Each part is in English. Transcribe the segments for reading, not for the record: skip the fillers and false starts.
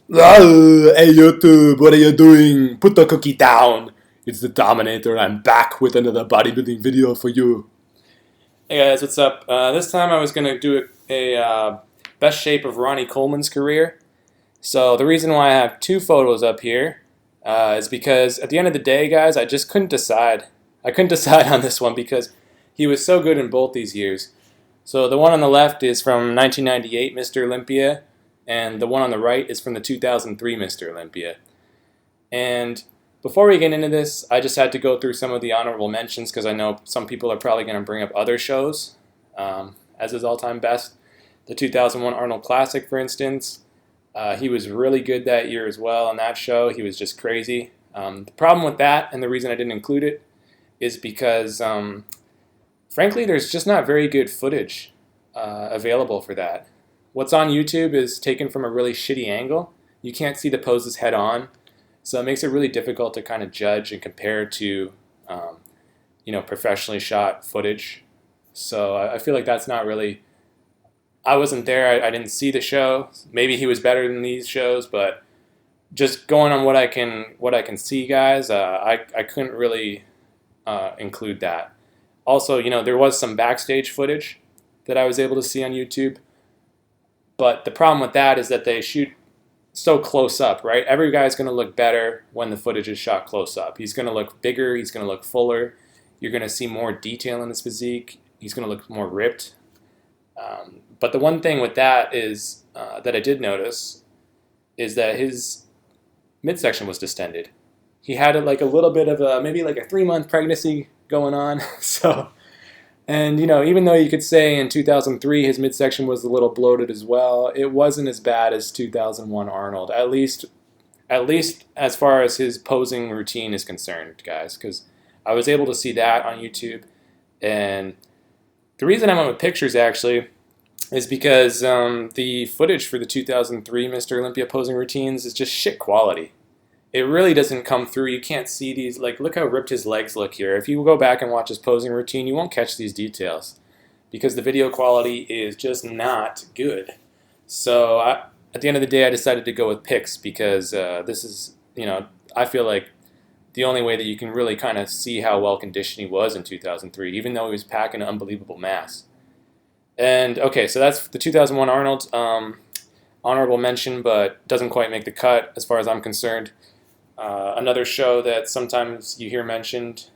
Hey YouTube, what are you doing? Put the cookie down. It's the Dominator. I'm back with another bodybuilding video for you. Hey guys, what's up? This time I was going to do a best shape of Ronnie Coleman's career. So the reason why I have two photos up here is because at the end of the day, guys, I just couldn't decide. I couldn't decide on this one because he was so good in both these years. So the one on the left is from 1998, Mr. Olympia, and the one on the right is from the 2003 Mr. Olympia. And before we get into this, I just had to go through some of the honorable mentions because I know some people are probably going to bring up other shows as his all-time best. The 2001 Arnold Classic, for instance, he was really good that year as well on that show. He was just crazy. The problem with that, and the reason I didn't include it, is because frankly, there's just not very good footage available for that. What's on YouTube is taken from a really shitty angle. You can't see the poses head on, so it makes it really difficult to kind of judge and compare to, professionally shot footage. So I feel like that's not really. I wasn't there. I didn't see the show. Maybe he was better than these shows, but just going on what I can see, guys, I couldn't really include that. Also, there was some backstage footage that I was able to see on YouTube. But the problem with that is that they shoot so close up, right? Every guy's going to look better when the footage is shot close up. He's going to look bigger. He's going to look fuller. You're going to see more detail in his physique. He's going to look more ripped. But the one thing with that is that I did notice is that his midsection was distended. He had like a little bit of maybe like a 3-month pregnancy going on. And even though you could say in 2003 his midsection was a little bloated as well, it wasn't as bad as 2001 Arnold. At least as far as his posing routine is concerned, guys, because I was able to see that on YouTube. And the reason I went with pictures actually is because the footage for the 2003 Mr. Olympia posing routines is just shit quality. It really doesn't come through. You can't see these. Like, look how ripped his legs look here. If you go back and watch his posing routine, you won't catch these details because the video quality is just not good. So at the end of the day, I decided to go with pics because this is, I feel like the only way that you can really kind of see how well conditioned he was in 2003, even though he was packing an unbelievable mass. And okay, so that's the 2001 Arnold. Honorable mention, but doesn't quite make the cut as far as I'm concerned. Another show that sometimes you hear mentioned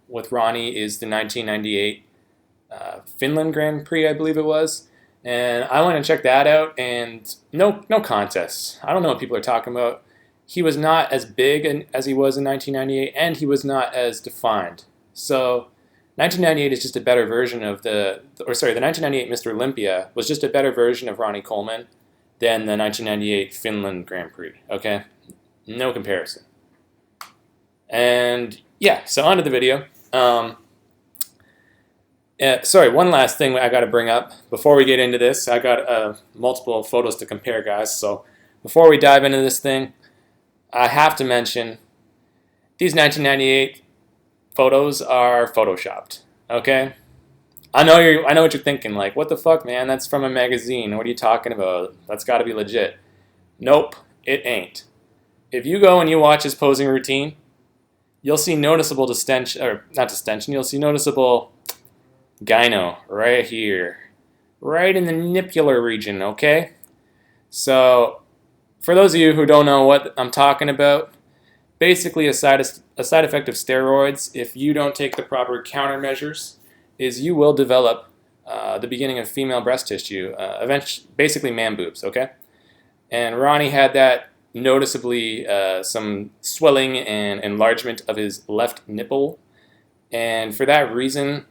with Ronnie is the 1998 Finland Grand Prix, I believe it was. And I went and checked that out, and no contests. I don't know what people are talking about. He was not as big as he was in 1998, and he was not as defined. So 1998 is just a better version of the 1998 Mr. Olympia was just a better version of Ronnie Coleman than the 1998 Finland Grand Prix, okay? No comparison. And yeah, so on to the video. One last thing I got to bring up before we get into this. I got multiple photos to compare, guys. So before we dive into this thing, I have to mention these 1998 photos are photoshopped. Okay, I know what you're thinking. Like, what the fuck, man? That's from a magazine. What are you talking about? That's got to be legit. Nope, it ain't. If you go and you watch his posing routine, you'll see noticeable distension, or not distension, you'll see noticeable gyno right here, right in the nipular region, okay? So, for those of you who don't know what I'm talking about, basically a side effect of steroids, if you don't take the proper countermeasures, is you will develop the beginning of female breast tissue, basically man boobs, okay? And Ronnie had that noticeably some swelling and enlargement of his left nipple, and for that reason,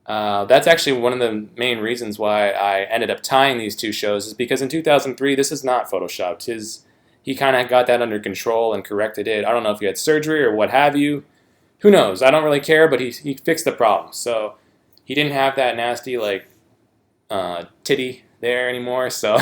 that's actually one of the main reasons why I ended up tying these two shows, is because in 2003 this is not photoshopped. He kind of got that under control and corrected it. I don't know if he had surgery or what have you. Who knows? I don't really care, but he fixed the problem. So he didn't have that nasty titty there anymore. So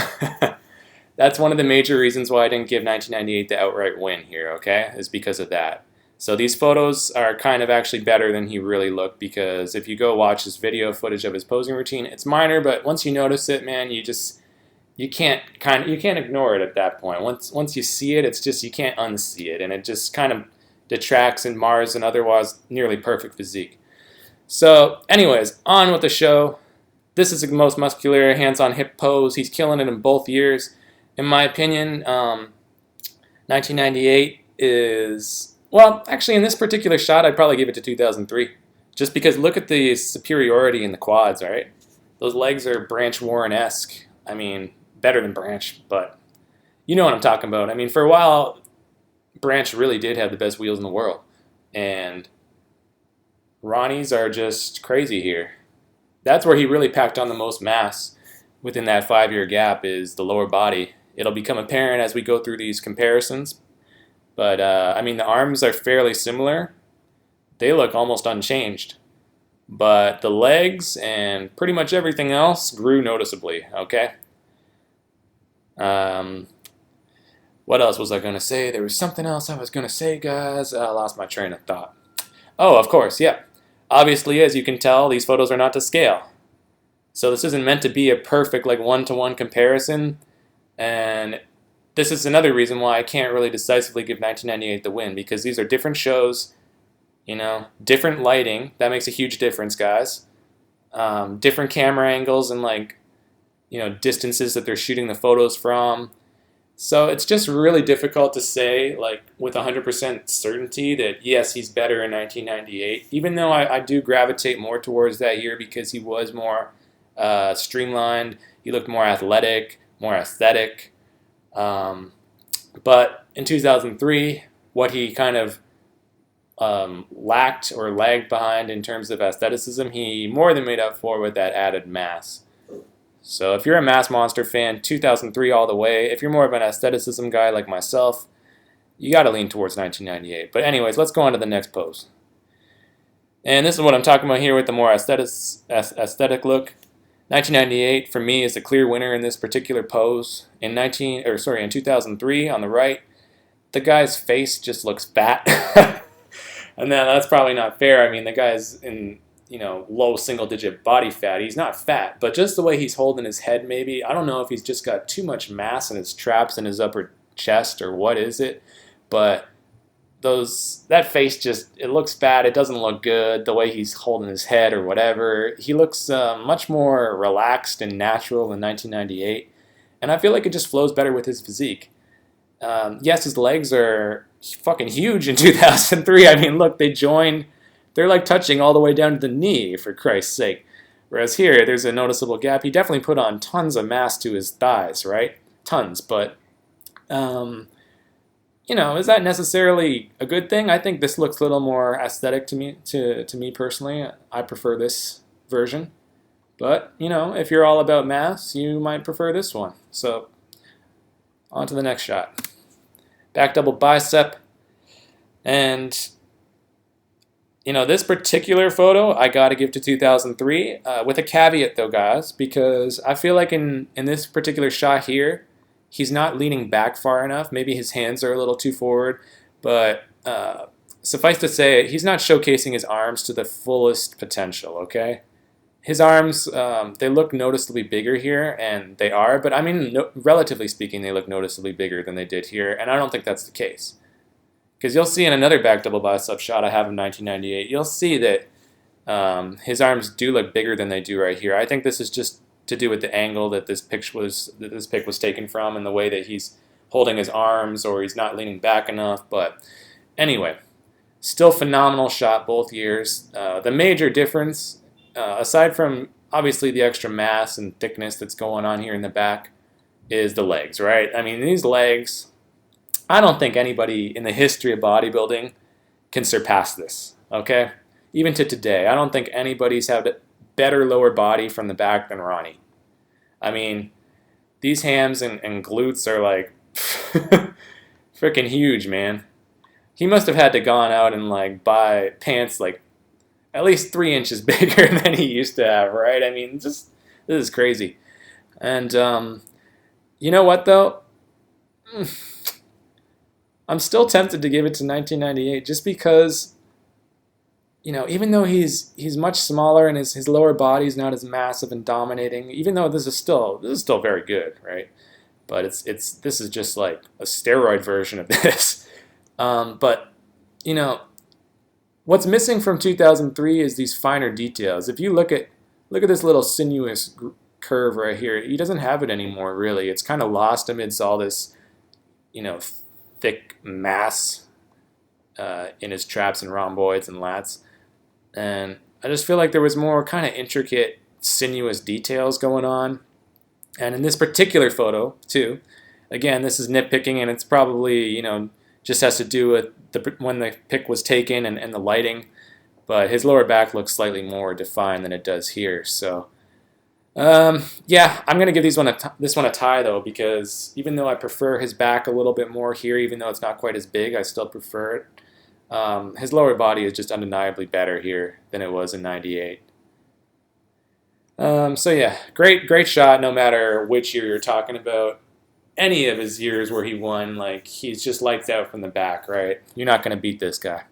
that's one of the major reasons why I didn't give 1998 the outright win here, okay, is because of that. So these photos are kind of actually better than he really looked, because if you go watch his video footage of his posing routine, it's minor, but once you notice it, man, you can't ignore it at that point. Once you see it, it's just you can't unsee it, and it just kind of detracts and mars an otherwise nearly perfect physique. So, anyways, on with the show. This is the most muscular hands-on hip pose. He's killing it in both years. In my opinion, 1998 is, well, actually in this particular shot, I'd probably give it to 2003. Just because look at the superiority in the quads, right? Those legs are Branch Warren-esque. I mean, better than Branch, but you know what I'm talking about. I mean, for a while, Branch really did have the best wheels in the world. And Ronnie's are just crazy here. That's where he really packed on the most mass within that 5-year gap is the lower body. It'll become apparent as we go through these comparisons. But, I mean, the arms are fairly similar. They look almost unchanged. But the legs and pretty much everything else grew noticeably, okay? What else was I going to say? There was something else I was going to say, guys. I lost my train of thought. Oh, of course, yeah. Obviously, as you can tell, these photos are not to scale. So this isn't meant to be a perfect like one-to-one comparison. And this is another reason why I can't really decisively give 1998 the win, because these are different shows, you know, different lighting. That makes a huge difference, guys. Different camera angles and like, you know, distances that they're shooting the photos from. So it's just really difficult to say, like, with 100% certainty that, yes, he's better in 1998, even though I do gravitate more towards that year because he was more streamlined, he looked more athletic, more aesthetic. But in 2003, what he kind of lacked or lagged behind in terms of aestheticism, he more than made up for with that added mass. So if you're a mass monster fan, 2003 all the way. If you're more of an aestheticism guy like myself, you got to lean towards 1998. But anyways, let's go on to the next pose. And this is what I'm talking about here with the more aesthetic look. 1998 for me is a clear winner in this particular pose. In 2003 on the right, the guy's face just looks fat. And then that's probably not fair. I mean, the guy's in, you know, low single-digit body fat. He's not fat, but just the way he's holding his head, maybe. I don't know if he's just got too much mass in his traps in his upper chest or what is it, but that face just, it looks fat. It doesn't look good, the way he's holding his head or whatever. He looks much more relaxed and natural in 1998, and I feel like it just flows better with his physique. Yes, his legs are fucking huge in 2003. I mean, look, they're like touching all the way down to the knee, for Christ's sake. Whereas here, there's a noticeable gap. He definitely put on tons of mass to his thighs, right? Tons, but, you know, is that necessarily a good thing? I think this looks a little more aesthetic to me personally. I prefer this version. But, you know, if you're all about mass, you might prefer this one. So, on to the next shot. Back double bicep. And, you know, this particular photo I got to give to 2003, with a caveat though, guys, because I feel like in this particular shot here, he's not leaning back far enough. Maybe his hands are a little too forward, but suffice to say, he's not showcasing his arms to the fullest potential, okay? His arms, they look noticeably bigger here, and they are, but I mean, relatively speaking, they look noticeably bigger than they did here, and I don't think that's the case. Because you'll see in another back double bicep shot I have in 1998, you'll see that his arms do look bigger than they do right here. I think this is just to do with the angle that this pic was taken from and the way that he's holding his arms or he's not leaning back enough. But anyway, still phenomenal shot both years. The major difference, aside from obviously the extra mass and thickness that's going on here in the back, is the legs, right? I mean, these legs, I don't think anybody in the history of bodybuilding can surpass this, okay? Even to today, I don't think anybody's had a better lower body from the back than Ronnie. I mean, these hams and glutes are like freaking huge, man. He must have had to gone out and like buy pants like at least 3 inches bigger than he used to have, right? I mean, this is crazy. And you know what though? I'm still tempted to give it to 1998 just because even though he's much smaller and his lower body's not as massive and dominating, even though this is still very good, right? But this is just like a steroid version of this. But you know, what's missing from 2003 is these finer details. If you look at this little sinuous curve right here, he doesn't have it anymore, really. It's kind of lost amidst all this, thick mass in his traps and rhomboids and lats. And I just feel like there was more kind of intricate, sinuous details going on. And in this particular photo, too, again, this is nitpicking, and it's probably, just has to do with when the pic was taken and the lighting. But his lower back looks slightly more defined than it does here. So, yeah, I'm going to give this one a tie, though, because even though I prefer his back a little bit more here, even though it's not quite as big, I still prefer it. His lower body is just undeniably better here than it was in '98. So yeah, great shot no matter which year you're talking about. Any of his years where he won, like, he's just lights out from the back, right? You're not going to beat this guy.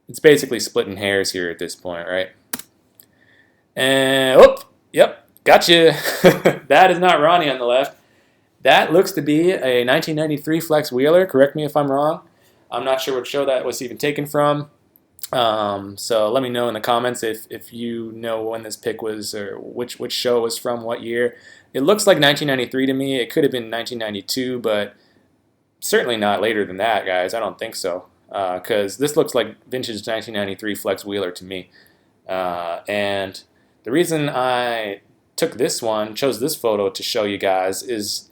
It's basically splitting hairs here at this point, right? And, yep, gotcha. That is not Ronnie on the left. That looks to be a 1993 Flex Wheeler. Correct me if I'm wrong. I'm not sure what show that was even taken from. So let me know in the comments if you know when this pic was, or which show was from, what year. It looks like 1993 to me. It could have been 1992, but certainly not later than that, guys. I don't think so, because this looks like vintage 1993 Flex Wheeler to me. And the reason I chose this photo to show you guys is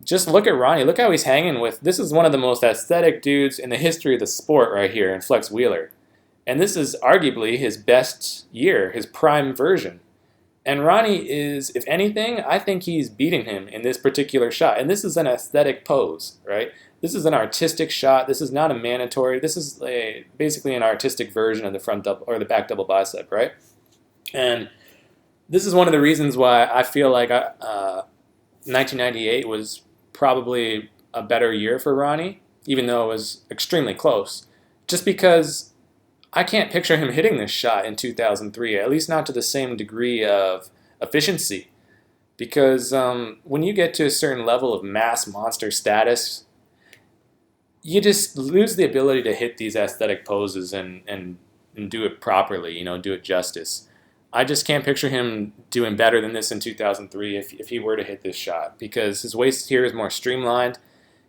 just look at Ronnie. Look how he's hanging with. This is one of the most aesthetic dudes in the history of the sport right here in Flex Wheeler. And this is arguably his best year, his prime version. And Ronnie is, if anything, I think he's beating him in this particular shot. And this is an aesthetic pose, right? This is an artistic shot. This is not a mandatory. This is basically an artistic version of the front double or the back double bicep, right? And this is one of the reasons why I feel like 1998 was probably a better year for Ronnie, even though it was extremely close. Just because I can't picture him hitting this shot in 2003, at least not to the same degree of efficiency. Because when you get to a certain level of mass monster status, you just lose the ability to hit these aesthetic poses and do it properly, do it justice. I just can't picture him doing better than this in 2003 if he were to hit this shot, because his waist here is more streamlined.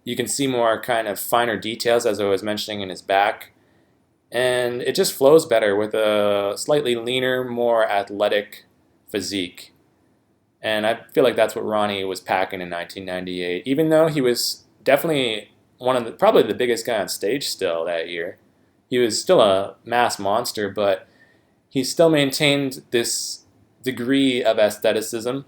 You can see more kind of finer details, as I was mentioning, in his back. And it just flows better with a slightly leaner, more athletic physique. And I feel like that's what Ronnie was packing in 1998, even though he was definitely probably the biggest guy on stage still that year. He was still a mass monster, but he still maintained this degree of aestheticism.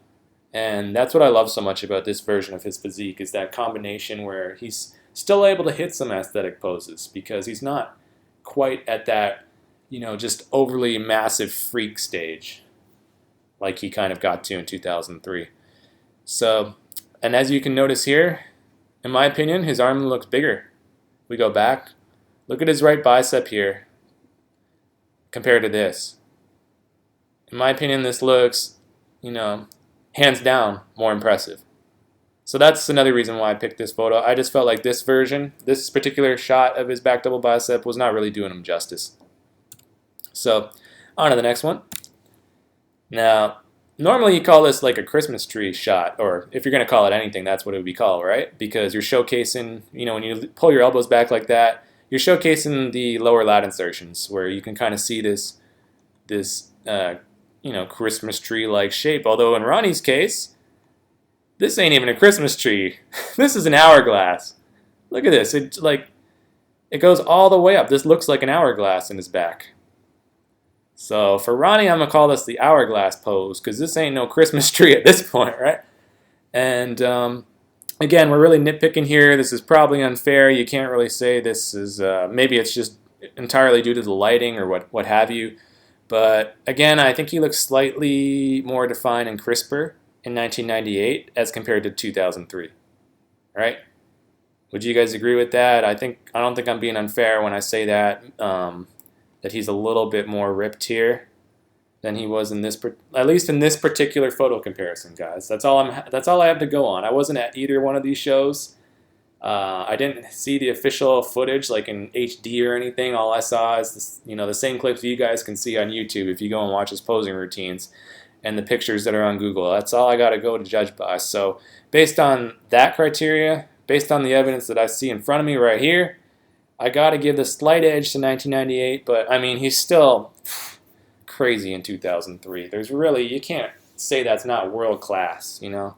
And that's what I love so much about this version of his physique, is that combination where he's still able to hit some aesthetic poses, because he's not quite at that, just overly massive freak stage like he kind of got to in 2003. So, and as you can notice here, in my opinion, his arm looks bigger. We go back. Look at his right bicep here compared to this. In my opinion, this looks, hands down more impressive. So that's another reason why I picked this photo. I just felt like this particular shot of his back double bicep was not really doing him justice. So, on to the next one. Now, normally you call this like a Christmas tree shot, or if you're going to call it anything, that's what it would be called, right? Because you're showcasing, when you pull your elbows back like that, you're showcasing the lower lat insertions, where you can kind of see this Christmas tree-like shape. Although in Ronnie's case, this ain't even a Christmas tree. This is an hourglass. Look at this. It goes all the way up. This looks like an hourglass in his back. So for Ronnie, I'm going to call this the hourglass pose, because this ain't no Christmas tree at this point, right? And again, we're really nitpicking here. This is probably unfair. You can't really say this is, maybe it's just entirely due to the lighting or what have you. But again, I think he looks slightly more defined and crisper in 1998 as compared to 2003, right? Would you guys agree with that? I don't think I'm being unfair when I say that that he's a little bit more ripped here than he was in this, at least in this particular photo comparison, guys. That's all I have to go on. I wasn't at either one of these shows. I didn't see the official footage like in HD or anything. All I saw is this, the same clips you guys can see on YouTube if you go and watch his posing routines and the pictures that are on Google. That's all I got to go to judge by. So based on that criteria, based on the evidence that I see in front of me right here, I got to give the slight edge to 1998. But I mean, he's still crazy in 2003. You can't say that's not world class. I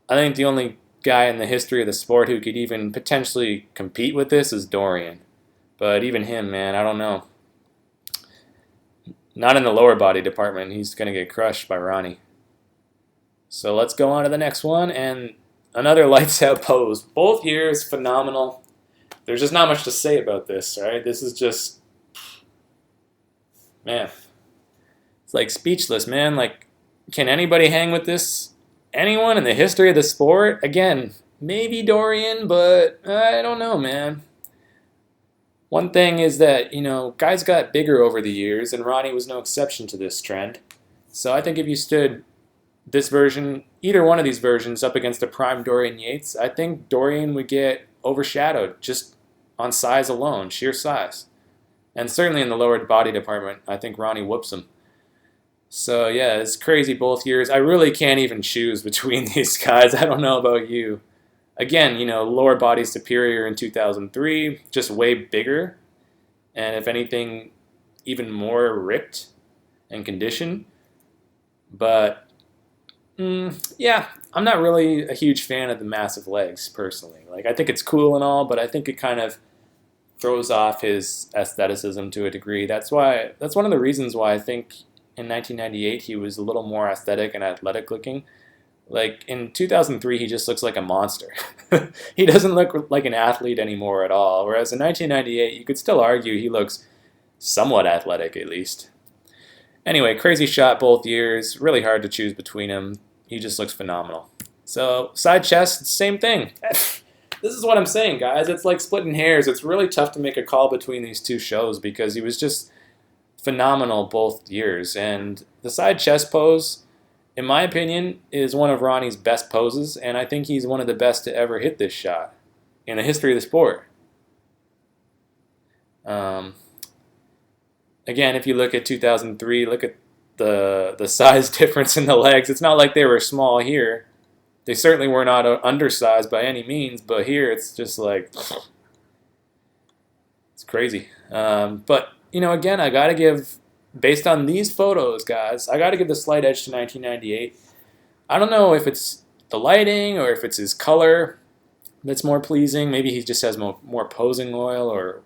think the only guy in the history of the sport who could even potentially compete with this is Dorian. But even him, man, I don't know. Not in the lower body department. He's going to get crushed by Ronnie. So let's go on to the next one. And another lights out pose. Both years, phenomenal. There's just not much to say about this, right? This is just, man. It's like speechless, man. Like, can anybody hang with this? Anyone in the history of the sport? Again, maybe Dorian, but I don't know, man. One thing is that, guys got bigger over the years, and Ronnie was no exception to this trend. So I think if you stood this version, either one of these versions, up against a prime Dorian Yates, I think Dorian would get overshadowed just on size alone, sheer size. And certainly in the lower body department, I think Ronnie whoops him. So yeah, it's crazy both years. I really can't even choose between these guys. I don't know about you. Again, lower body superior in 2003, just way bigger. And if anything, even more ripped and conditioned. But, yeah, I'm not really a huge fan of the massive legs, personally. Like, I think it's cool and all, but I think it kind of throws off his aestheticism to a degree. That's one of the reasons why I think in 1998 he was a little more aesthetic and athletic looking. Like in 2003 he just looks like a monster. He doesn't look like an athlete anymore at all, whereas in 1998 you could still argue he looks somewhat athletic at least. Anyway, crazy shot both years, really hard to choose between them. He just looks phenomenal. So side chest, same thing. This is what I'm saying, guys. It's like splitting hairs. It's really tough to make a call between these two shows because he was just phenomenal both years. And the side chest pose, in my opinion, is one of Ronnie's best poses, and I think he's one of the best to ever hit this shot in the history of the sport. Again, if you look at 2003, look at the size difference in the legs. It's not like they were small here. They certainly were not undersized by any means, but here it's just like, it's crazy. But, again, I got to give, based on these photos, guys, I got to give the slight edge to 1998. I don't know if it's the lighting or if it's his color that's more pleasing. Maybe he just has more posing oil or,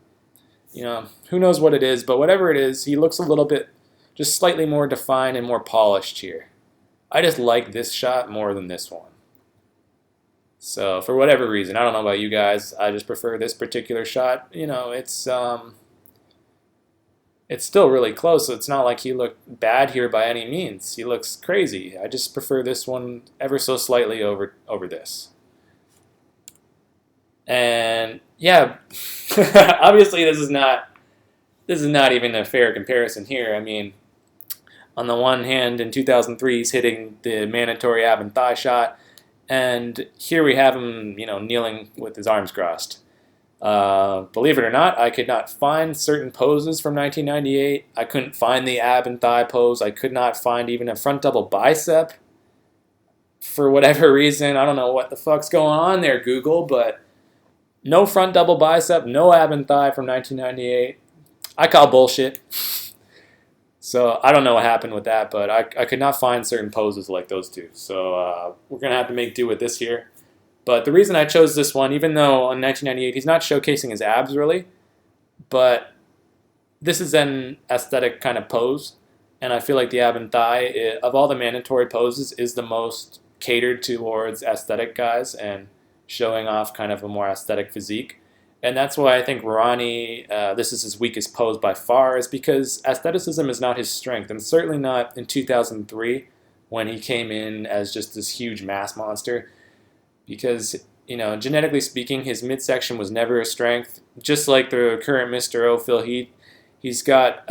who knows what it is. But whatever it is, he looks a little bit just slightly more defined and more polished here. I just like this shot more than this one. So for whatever reason, I don't know about you guys, I just prefer this particular shot. It's still really close. So it's not like he looked bad here by any means. He looks crazy. I just prefer this one ever so slightly over this. And yeah, obviously this is not even a fair comparison here. I mean, on the one hand, in 2003, he's hitting the mandatory ab and thigh shot, and here we have him, kneeling with his arms crossed. Believe it or not, I could not find certain poses from 1998. I couldn't find the ab and thigh pose. I could not find even a front double bicep. For whatever reason, I don't know what the fuck's going on there, Google, but no front double bicep, no ab and thigh from 1998. I call bullshit. So I don't know what happened with that, but I could not find certain poses like those two. So we're going to have to make do with this here. But the reason I chose this one, even though on 1998 he's not showcasing his abs really, but this is an aesthetic kind of pose. And I feel like the ab and thigh, of all the mandatory poses, is the most catered towards aesthetic guys and showing off kind of a more aesthetic physique. And that's why I think Ronnie, this is his weakest pose by far, is because aestheticism is not his strength, and certainly not in 2003 when he came in as just this huge mass monster. Because genetically speaking, his midsection was never a strength. Just like the current Mr. O, Phil Heath, he's got,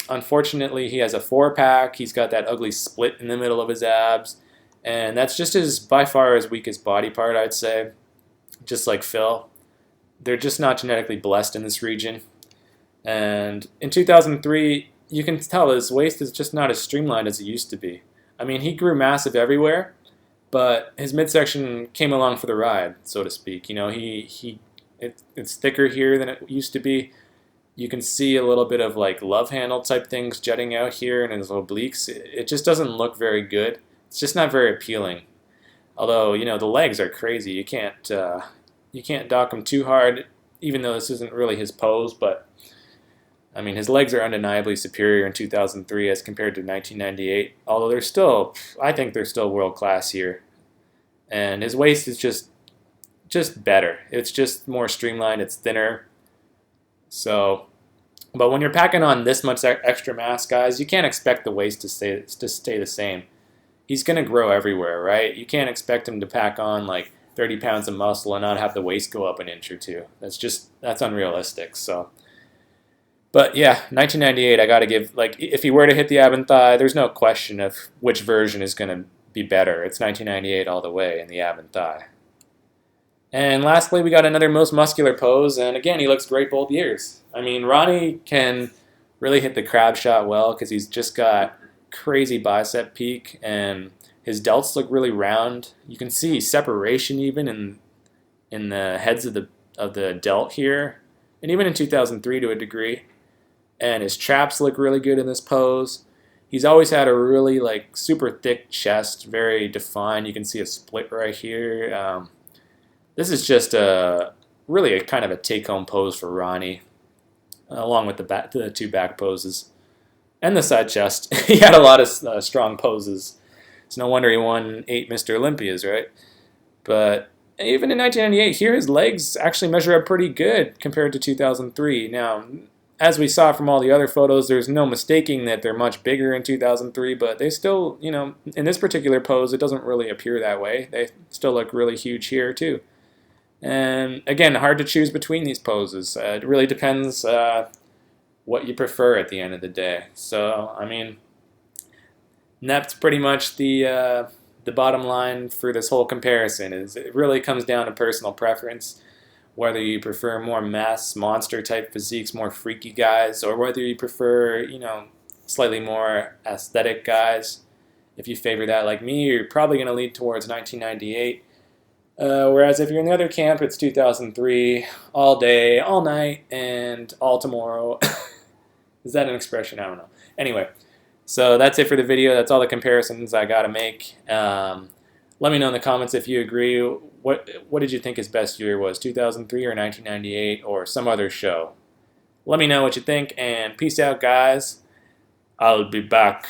unfortunately, he has a 4-pack. He's got that ugly split in the middle of his abs. And that's just by far his weakest body part, I'd say. Just like Phil. They're just not genetically blessed in this region. And in 2003, you can tell his waist is just not as streamlined as it used to be. I mean, he grew massive everywhere, but his midsection came along for the ride, so to speak. It's thicker here than it used to be. You can see a little bit of like love handle type things jutting out here in his obliques. It just doesn't look very good. It's just not very appealing. Although, the legs are crazy. You can't dock them too hard, even though this isn't really his pose, but I mean, his legs are undeniably superior in 2003 as compared to 1998, although I think they're still world class here. And his waist is just better. It's just more streamlined, it's thinner. So, but when you're packing on this much extra mass, guys, you can't expect the waist to stay the same. He's going to grow everywhere, right? You can't expect him to pack on like 30 pounds of muscle and not have the waist go up an inch or two. That's unrealistic. So, but yeah, 1998, I got to give, like, if he were to hit the ab and thigh, there's no question of which version is going to be better. It's 1998 all the way in the ab and thigh. And lastly, we got another most muscular pose, and again, he looks great both years. I mean, Ronnie can really hit the crab shot well because he's just got crazy bicep peak, and his delts look really round. You can see separation even in the heads of the delt here, and even in 2003 to a degree. And his traps look really good in this pose. He's always had a really like super thick chest, very defined. You can see a split right here. This is just really a kind of a take-home pose for Ronnie, along with the two back poses and the side chest. He had a lot of strong poses. It's no wonder he won 8 Mr. Olympias, right? But even in 1998, here his legs actually measure up pretty good compared to 2003. Now, as we saw from all the other photos, there's no mistaking that they're much bigger in 2003, but they still, in this particular pose, it doesn't really appear that way. They still look really huge here, too. And again, hard to choose between these poses. It really depends what you prefer at the end of the day. So, I mean, that's pretty much the bottom line for this whole comparison. Is it really comes down to personal preference. Whether you prefer more mass, monster-type physiques, more freaky guys, or whether you prefer, slightly more aesthetic guys. If you favor that like me, you're probably going to lead towards 1998. Whereas if you're in the other camp, it's 2003, all day, all night, and all tomorrow. Is that an expression? I don't know. Anyway, so that's it for the video. That's all the comparisons I got to make. Let me know in the comments if you agree. What did you think his best year was, 2003 or 1998 or some other show? Let me know what you think, and peace out, guys. I'll be back.